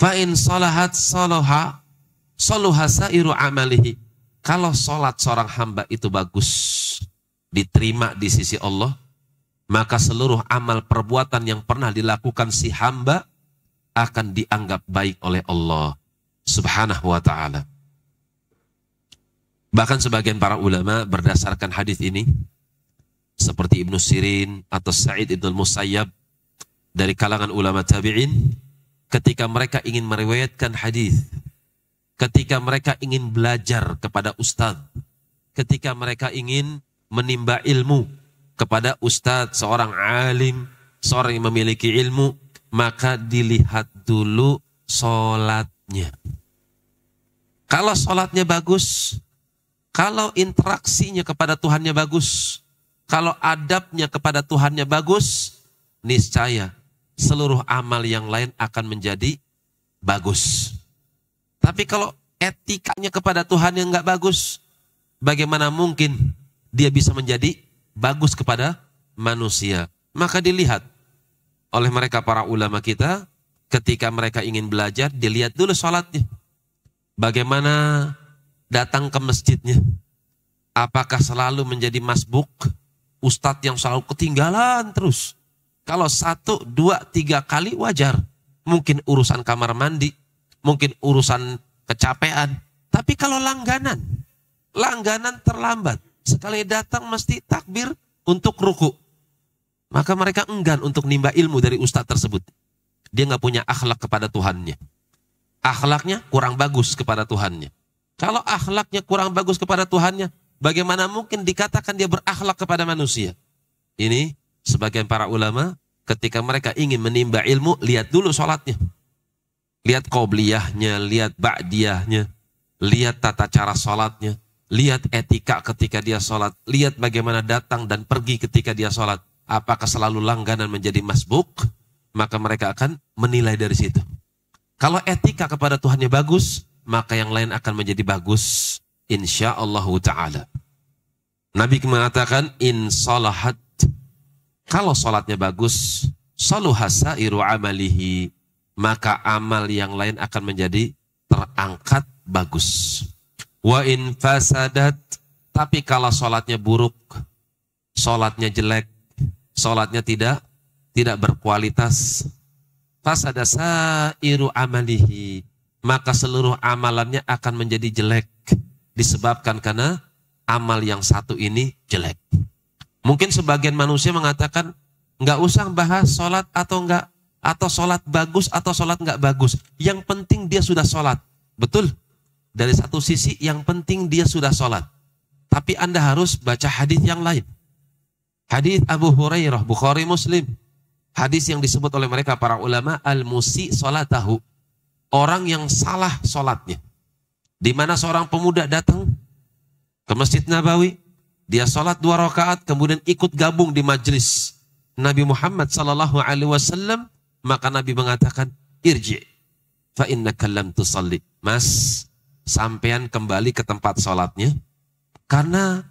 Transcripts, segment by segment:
Fa in salahat salaha sairu amalihi. Kalau salat seorang hamba itu bagus, diterima di sisi Allah, maka seluruh amal perbuatan yang pernah dilakukan si hamba akan dianggap baik oleh Allah Subhanahu wa ta'ala. Bahkan sebagian para ulama berdasarkan hadis ini, seperti Ibnu Sirin atau Sa'id Ibnu Musayyab dari kalangan ulama tabi'in, ketika mereka ingin meriwayatkan hadis, ketika mereka ingin belajar kepada ustaz, ketika mereka ingin menimba ilmu kepada ustaz, seorang alim, seorang yang memiliki ilmu, maka dilihat dulu sholatnya. Kalau sholatnya bagus, kalau interaksinya kepada Tuhannya bagus, kalau adabnya kepada Tuhannya bagus, niscaya seluruh amal yang lain akan menjadi bagus. Tapi kalau etikanya kepada Tuhan yang nggak bagus, bagaimana mungkin dia bisa menjadi bagus kepada manusia? Maka dilihat oleh mereka para ulama kita, ketika mereka ingin belajar, dilihat dulu sholatnya. Bagaimana datang ke masjidnya? Apakah selalu menjadi masbuk? Ustadz yang selalu ketinggalan terus. Kalau 1, 2, 3 kali wajar. Mungkin urusan kamar mandi, mungkin urusan kecapean. Tapi kalau langganan terlambat. Sekali datang mesti takbir untuk ruku. Maka mereka enggan untuk nimba ilmu dari ustadz tersebut. Dia nggak punya akhlak kepada Tuhannya. Akhlaknya kurang bagus kepada Tuhannya. Kalau akhlaknya kurang bagus kepada Tuhannya, bagaimana mungkin dikatakan dia berakhlak kepada manusia? Ini sebagian para ulama ketika mereka ingin menimba ilmu, lihat dulu sholatnya. Lihat qobliyahnya, lihat ba'diyahnya, lihat tata cara sholatnya, lihat etika ketika dia sholat, lihat bagaimana datang dan pergi ketika dia sholat. Apakah selalu langganan menjadi masbuk? Maka mereka akan menilai dari situ. Kalau etika kepada Tuhannya bagus, maka yang lain akan menjadi bagus. Insyaallah ta'ala. Nabi mengatakan, in salahat. Kalau sholatnya bagus, saluha sairu amalihi. Maka amal yang lain akan menjadi terangkat bagus. Wa in fasadat, tapi kalau sholatnya buruk, sholatnya jelek, sholatnya tidak berkualitas, fasada sairu amalihi, maka seluruh amalannya akan menjadi jelek, disebabkan karena amal yang satu ini jelek. Mungkin sebagian manusia mengatakan, nggak usah bahas sholat atau enggak, atau sholat bagus atau sholat nggak bagus. Yang penting dia sudah sholat. Betul. Dari satu sisi yang penting dia sudah sholat. Tapi Anda harus baca hadis yang lain. Hadis Abu Hurairah, Bukhari Muslim. Hadis yang disebut oleh mereka para ulama, al-musi sholatahu. Orang yang salah sholatnya. Di mana seorang pemuda datang ke Masjid Nabawi. Dia sholat 2 rakaat, kemudian ikut gabung di majlis Nabi Muhammad SAW. Maka Nabi mengatakan, irji, fa innaka lam tusalli. Mas, sampean kembali ke tempat sholatnya, karena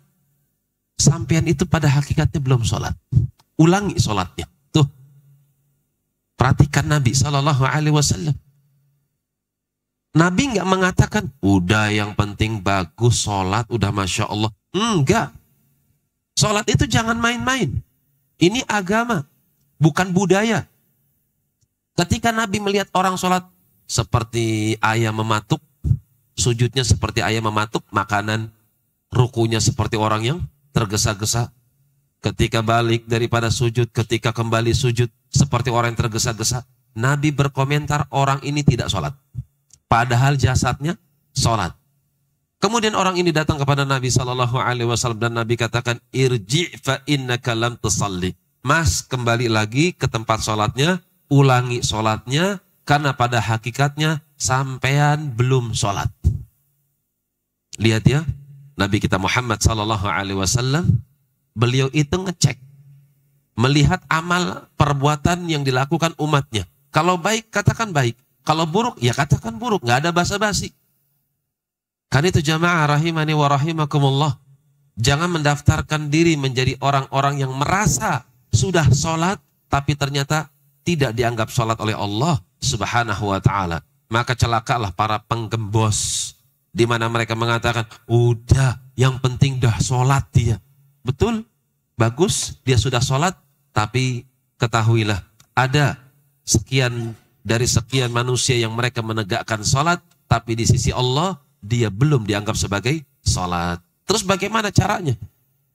sampean itu pada hakikatnya belum sholat. Ulangi sholatnya. Tuh, perhatikan Nabi SAW. Nabi nggak mengatakan, udah yang penting bagus sholat, udah Masya Allah. Enggak. Sholat itu jangan main-main. Ini agama, bukan budaya. Ketika Nabi melihat orang sholat seperti ayam mematuk, sujudnya seperti ayam mematuk, makanan, rukunya seperti orang yang tergesa-gesa. Ketika balik daripada sujud, ketika kembali sujud seperti orang yang tergesa-gesa, Nabi berkomentar orang ini tidak sholat. Padahal jasadnya sholat. Kemudian orang ini datang kepada Nabi SAW dan Nabi katakan, irji fa innaka lam tusalli. Mas, kembali lagi ke tempat sholatnya, ulangi sholatnya, karena pada hakikatnya sampean belum sholat. Lihat ya, Nabi kita Muhammad SAW, beliau itu ngecek, melihat amal perbuatan yang dilakukan umatnya. Kalau baik, katakan baik. Kalau buruk, ya katakan buruk. Nggak ada basa-basi. Kan itu jamaah rahimani wa rahimakumullah. Jangan mendaftarkan diri menjadi orang-orang yang merasa sudah sholat, tapi ternyata tidak dianggap sholat oleh Allah Subhanahu wa ta'ala. Maka celakalah para penggembos, di mana mereka mengatakan, udah yang penting dah sholat dia. Betul, bagus dia sudah sholat, tapi ketahuilah ada sekian dari sekian manusia yang mereka menegakkan sholat, tapi di sisi Allah dia belum dianggap sebagai sholat. Terus bagaimana caranya?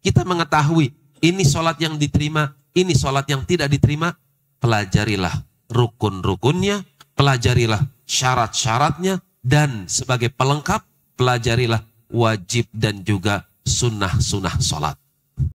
Kita mengetahui ini sholat yang diterima, ini sholat yang tidak diterima. Pelajarilah rukun-rukunnya, pelajarilah syarat-syaratnya, dan sebagai pelengkap pelajarilah wajib dan juga sunnah-sunnah sholat.